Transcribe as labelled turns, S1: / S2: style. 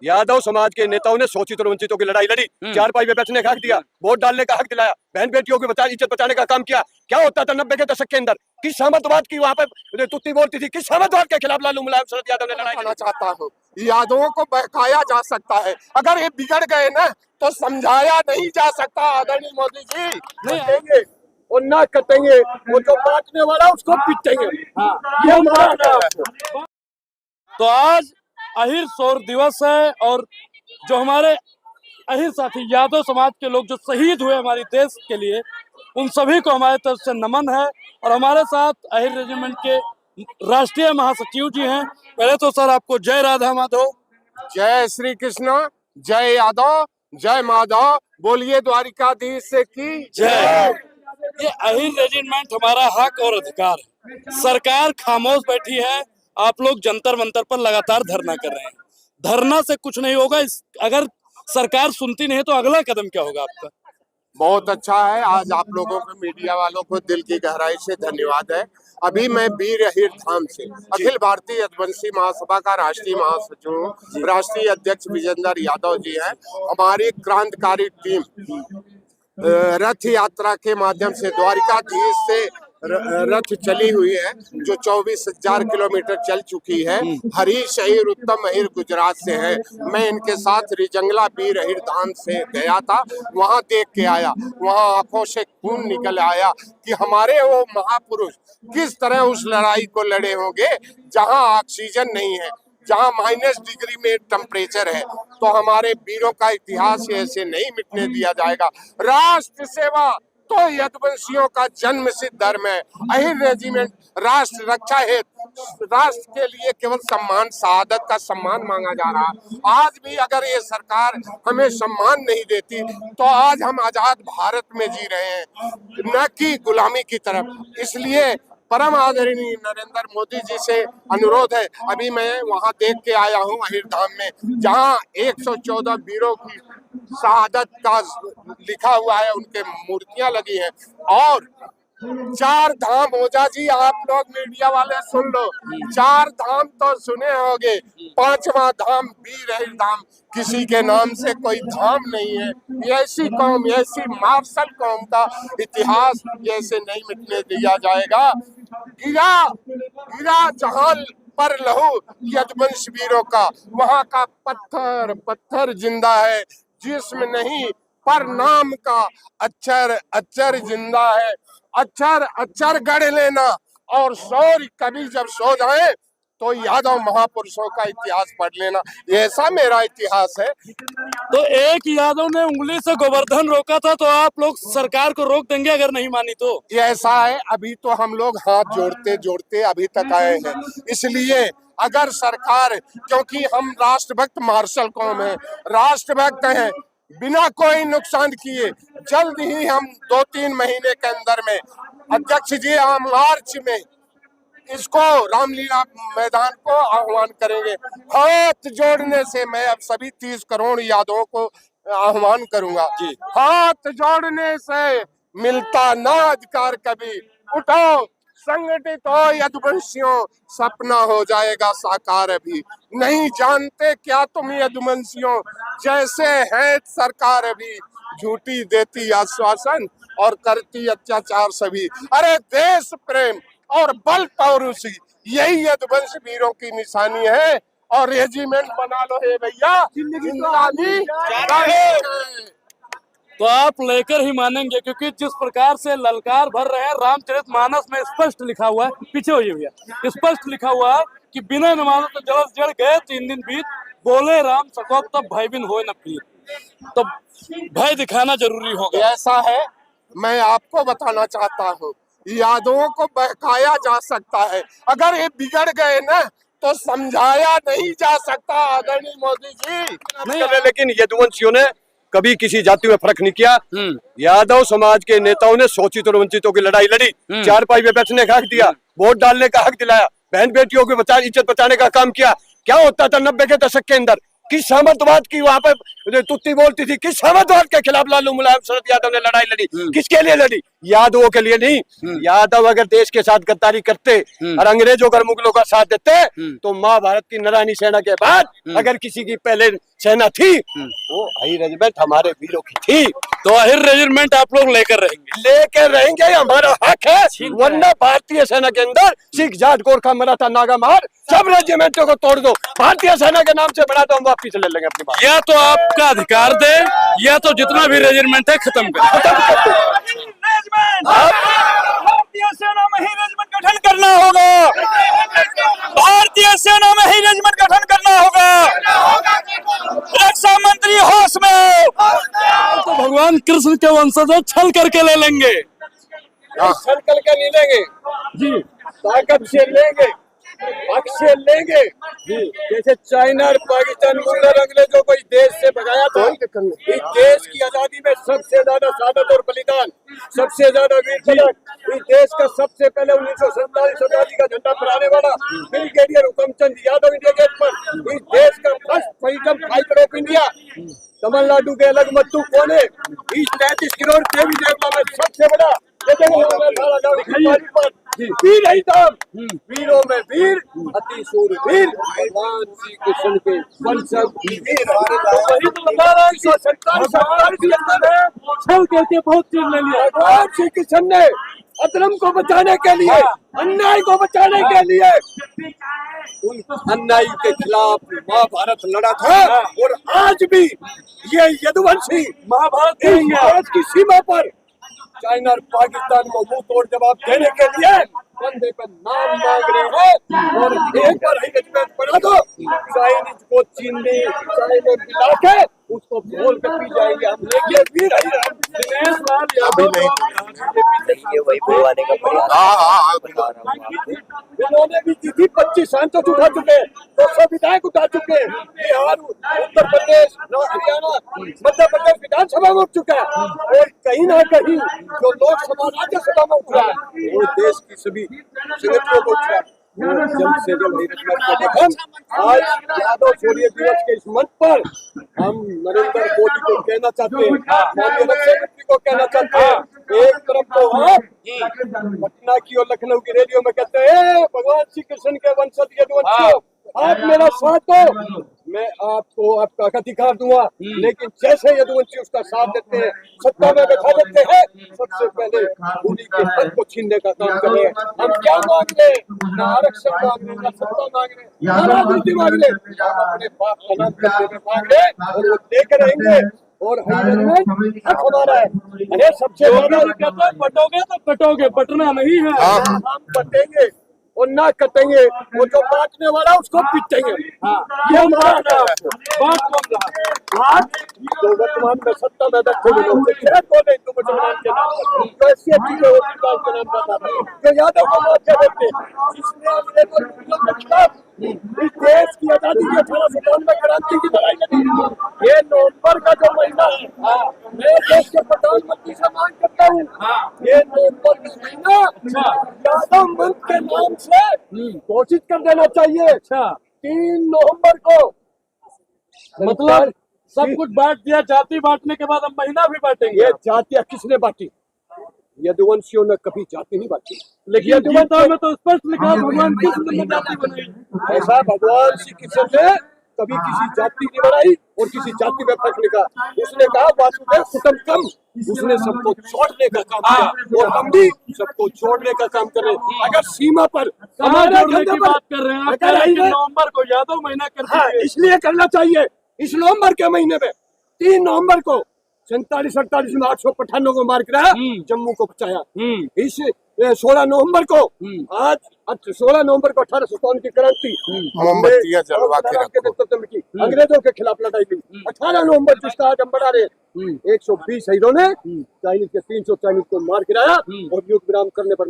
S1: यादव समाज के नेताओं ने शोषित और वंचितों की लड़ाई लड़ी, चारपाई में बैठने का हक दिया, वोट डालने का हक दिलाया, बहन बेटियों की इज्जत बचाने का काम किया। क्या होता था 90 के दशक के अंदर? किस सामंतवाद की वहाँ पे तुत्ती बोलती थी? किस सामंतवाद के खिलाफ लालू मुलायम शरद यादव ने लड़ाई लड़ी?
S2: चाहता हूँ, यादवों को बहकाया जा सकता है, अगर ये बिगड़ गए ना तो समझाया नहीं जा सकता। आदरणीय मोदी जी
S1: नहीं और ना कटेंगे, वो जो बांटने वाला उसको पीटेंगे। ये हमारा
S3: तो आज अहिर शौर्य दिवस है और जो हमारे अहिर साथी यादव समाज के लोग जो शहीद हुए हमारे देश के लिए, उन सभी को हमारे तरफ से नमन है। और हमारे साथ अहिर रेजिमेंट के राष्ट्रीय महासचिव जी हैं। पहले तो सर आपको जय राधा माधव।
S2: जय श्री कृष्ण, जय यादव, जय माधव, बोलिए द्वारिकाधीश की जय।
S3: ये अहिर रेजिमेंट हमारा हक और अधिकार है। सरकार खामोश बैठी है, आप लोग जंतर मंतर पर लगातार धरना कर रहे हैं। धरना से कुछ नहीं होगा। अगर सरकार सुनती नहीं तो अगला कदम क्या होगा आपका?
S2: बहुत अच्छा है, आज आप लोगों को, मीडिया वालों को दिल की गहराई से धन्यवाद है। अभी मैं वीर अहिर धाम से अखिल भारतीय यदुवंशी महासभा का राष्ट्रीय महासचिव हूँ। राष्ट्रीय अध्यक्ष विजेंद्र यादव जी हैं। हमारी क्रांतिकारी टीम रथ यात्रा के माध्यम से द्वारिकाधीश से रथ चली हुई है, जो 24,000 किलोमीटर चल चुकी है। हरीश अहिर, उत्तम अहिर गुजरात से है। मैं इनके साथ रिजंगला वीर अहिर धाम से गया था, वहां देख के आया। वहां आंखों से खून निकल आया कि हमारे वो महापुरुष किस तरह उस लड़ाई को लड़े होंगे जहां ऑक्सीजन नहीं है, जहां -डिग्री में टेम्परेचर है। तो हमारे वीरों का इतिहास ऐसे नहीं मिटने दिया जाएगा। राष्ट्र सेवा तो यदुवंशियों का जन्म सिद्ध धर्म है। अहिर रेजिमेंट राष्ट्र रक्षा हेतु राष्ट्र के लिए केवल सम्मान, शहादत का सम्मान मांगा जा रहा है। आज भी अगर ये सरकार हमें सम्मान नहीं देती तो आज हम आजाद भारत में जी रहे हैं, न कि गुलामी की तरफ। इसलिए परम आदरणीय नरेंद्र मोदी जी से अनुरोध है। अभी मैं वहां देख के आया हूं अहिर धाम में, जहां 114 वीरों की शहादत का लिखा हुआ है, उनके मूर्तियां लगी हैं। और 4 धाम, ओझा जी आप लोग मीडिया वाले सुन लो, 4 धाम तो सुने होंगे, 5वां धाम वीर अहिर धाम। किसी के नाम से कोई धाम नहीं है। ऐसी कौम, ऐसी मार्शल कौम का इतिहास ऐसे नहीं मिटने दिया जाएगा। गिरा जहां पर लहू यदुवंश वीरों का, वहां का पत्थर पत्थर जिंदा है, जिस्म नहीं पर नाम का अक्षर अक्षर जिंदा है। अक्षर अक्षर गढ़ लेना और शौर्य कभी जब सो जाए तो यादव महापुरुषों का इतिहास पढ़ लेना। ऐसा मेरा इतिहास है।
S3: तो एक यादव ने उंगली से गोवर्धन रोका था, तो आप लोग सरकार को रोक देंगे अगर नहीं मानी तो?
S2: ये ऐसा है, अभी तो हम लोग हाथ जोड़ते जोड़ते अभी तक आए हैं। इसलिए अगर सरकार, क्योंकि हम राष्ट्रभक्त मार्शल कौम है, राष्ट्रभक्त हैं, बिना कोई नुकसान किए जल्द ही हम 2-3 महीने के अंदर में अध्यक्ष जी हम मार्च में इसको रामलीला मैदान को आह्वान करेंगे। हाथ जोड़ने से मैं अब सभी 30 करोड़ यादवों को आह्वान करूंगा जी। हाथ जोड़ने से मिलता ना अधिकार कभी, उठो संगठित हो यदुवंशियों, सपना हो जाएगा साकार अभी। नहीं जानते क्या तुम यदुवंशियों, जैसे है सरकार अभी, झूठी देती आश्वासन और करती अत्याचार सभी। अरे देश प्रेम और बल पौरुषी, यही यदुवंश वीरों की निशानी है। और रेजिमेंट बना लो हे भैया, जिंदगी
S3: तो आप लेकर ही मानेंगे, क्योंकि जिस प्रकार से ललकार भर रहे हैं, रामचरितमानस में स्पष्ट लिखा हुआ है, पीछे होइए भैया, स्पष्ट लिखा हुआ है कि बिना नमाज़ तो जलस जड़ गए 3 दिन बीत, बोले राम सको तब भय बिन होए न प्रीत। तो भय दिखाना जरूरी होगा।
S2: ऐसा है, मैं आपको बताना चाहता हूँ, यादवों को बहकाया जा सकता है, अगर ये बिगड़ गए ना तो समझाया नहीं जा सकता। आदरणीय मोदी जी
S1: नहीं, लेकिन यदुवंशियों ने कभी किसी जाति में फर्क नहीं किया। यादव समाज के नेताओं ने शोषित और वंचितों की लड़ाई लड़ी, चारपाई में बैठने का हक दिया, वोट डालने का हक दिलाया, बहन बेटियों की इज्जत बचाने का काम किया। क्या होता था 90 के दशक के अंदर? किस सामंतवाद की वहां पर तुत्ती बोलती थी, किस सामंतवाद के खिलाफ लालू मुलायम शरद यादव ने लड़ाई लड़ी, किसके लिए लड़ी? यादवों के लिए नहीं। यादव अगर देश के साथ गद्दारी करते और अंग्रेजों और मुगलों का साथ देते तो महाभारत की नारायणी सेना के बाद अगर किसी की पहले सेना थी वो अहिर रेजिमेंट हमारे वीरों की थी।
S3: तो अहिर रेजिमेंट आप लोग लेकर रहेंगे,
S1: हमारा हक है। वरना भारतीय सेना के अंदर सिख, जाट, गोरखा, मराठा, नागा, मार सब रेजिमेंटों को तोड़ दो, भारतीय सेना के नाम से बना दो, हम वापिस ले लेंगे अपनी बात।
S3: या तो आपका अधिकार दे या तो जितना भी रेजिमेंट है खत्म कर।
S4: भारतीय सेना में ही रेजिमेंट गठन करना होगा, भारतीय सेना में ही रेजिमेंट गठन करना होगा। रक्षा मंत्री होश में हो।
S3: तो भगवान कृष्ण के वंशज छल करके ले लेंगे,
S1: छल करके नहीं लेंगे जी, ताकत से लेंगे, हक से लेंगे जी। जैसे चाइना और पाकिस्तान मुगल अंग्रेजों को इस देश से भगाया था, इस देश की आजादी में सबसे ज्यादा शहादत और बलिदान, सबसे ज्यादा वीर तिलक इस देश का सबसे पहले 1947 आजादी का झंडा फहराने वाला brigadier Hukamchand Yadav India Gate पर इस देश का first freedom fighter of India. Tamil Nadu के अलग मत्तू कोने इस 33 करोड़ देवी देवता में सबसे बड़ा वीर ही था, वीरों में वीर, अति शूरवीर भगवान श्री कृष्ण के वंशज वीर। वही तो बता रहा है, 147 के अंदर है,
S3: छल करके बहुत चीज ले लिया।
S1: भगवान श्री कृष्ण ने अधर्म को बचाने के लिए, अन्याय को बचाने के लिए उन अन्याय के खिलाफ महाभारत लड़ा था। और आज भी ये यदुवंशी महाभारत की सीमा पर चाइना और पाकिस्तान को मुंह तोड़ जवाब देने के लिए कंधे पे नाम मांग रहे हैं। और एक बार ही रेजिमेंट बना दो, चाइनीज को चीनी चाय में मिला के उसको बोल के पी जाएंगे हम। लेकिन वीर दिनेश लाल यादव
S4: वही बुलवाने का
S1: उन्होंने भी की थी, 25 सांसद उठा चुके, 200 विधायक उठा चुके, बिहार, उत्तर प्रदेश, हरियाणा, मध्य प्रदेश विधानसभा में उठ चुका है। और कहीं ना कहीं जो लोकसभा राज्यसभा में उठ रहा है वो देश की सभी संगठनों को उठ रहा है। जल्द से जल्द आज यादव शौर्य दिवस के इस मंच पर हम नरेंद्र मोदी को कहना चाहते हैं, माननीय रक्षा मंत्री को कहना चाहते हैं, एक तरफ तो आप पटना की और लखनऊ की रेडियो में कहते हैं भगवान श्री कृष्ण के वंशज यदुवंशियों आप मेरा साथ दो, मैं आपको आपका अधिकार दूंगा। लेकिन जैसे यदुवंशी उसका साथ देते हैं, सत्ता में बैठा देते हैं, सबसे पहले उन्हीं के हक को छीनने का काम कर रहे हैं। हम क्या मांग रहे हैं? ना आरक्षण मांग रहे, ना सत्ता मांग रहे, ना राजनीति मांग रहे, हम अपने बाप का नाम करने मांग रहे और वो लेकर रहेंगे। और हक हमारा है। अरे सबसे ज्यादा
S3: कहते हैं पटोगे तो कटोगे, पटना नहीं है।
S1: हम पटेंगे और ना कटेंगे, वो जो बांटने वाला उसको पीटेंगे।
S3: ये हमारा बात कौन रहा
S1: आज जो वर्तमान में सत्ता में बैठे हुए लोग बोले हिंदू मुसलमान के नाम पर, तो ऐसी चीजें के नाम बताते हैं जो यादव को मार के देते, जिसने अंग्रेजों के खिलाफ इस देश की आजादी की 1897 क्रांति की लड़ाई लड़ी। ये नवंबर का जो महीना है, मैं देश के प्रधानमंत्री से मांग करता हूँ, ये नवंबर का महीना यादव मंच के नाम से घोषित कर देना चाहिए। 3 नवंबर को
S3: मतलब सब कुछ बांट दिया, जाति बांटने के बाद हम महीना भी बांटेंगे।
S1: ये जातियां किसने बांटी? यदुवंशियों ने कभी जाति नहीं बांटी।
S3: लेकिन गीता में तो स्पष्ट लिखा भगवान कृष्ण ने जाति बनाई।
S1: ऐसा भगवान श्री कृष्ण ने कभी किसी जाति नहीं बनाई और किसी जाति में फर्क नहीं कहा। उसने कहा वासुदेव कुटुंबकम, उसने सबको छोड़ने का काम किया और हम भी सबको छोड़ने का काम कर रहे हैं। अगर सीमा पर हमारे
S3: की बात कर रहे हैं,
S1: अगर
S3: नवंबर को यादव महीना कर
S1: इसलिए करना चाहिए। इस नवंबर के महीने में 3 नवंबर को 47-48 में 800 पठानों को मार गिराया, जम्मू को बचाया। इस 16 नवंबर को आज 16 नवंबर को 1857 की क्रांति
S2: मोमबत्तियां जलवा के
S1: नेतृत्व में की, अंग्रेजों के खिलाफ लड़ाई हुई। 18 नवंबर जिसका आज हम बढ़ा रहे, 120 शहीदों ने चाइनीज के 300 चाइनीज को मार गिराया और युद्ध विराम करने पर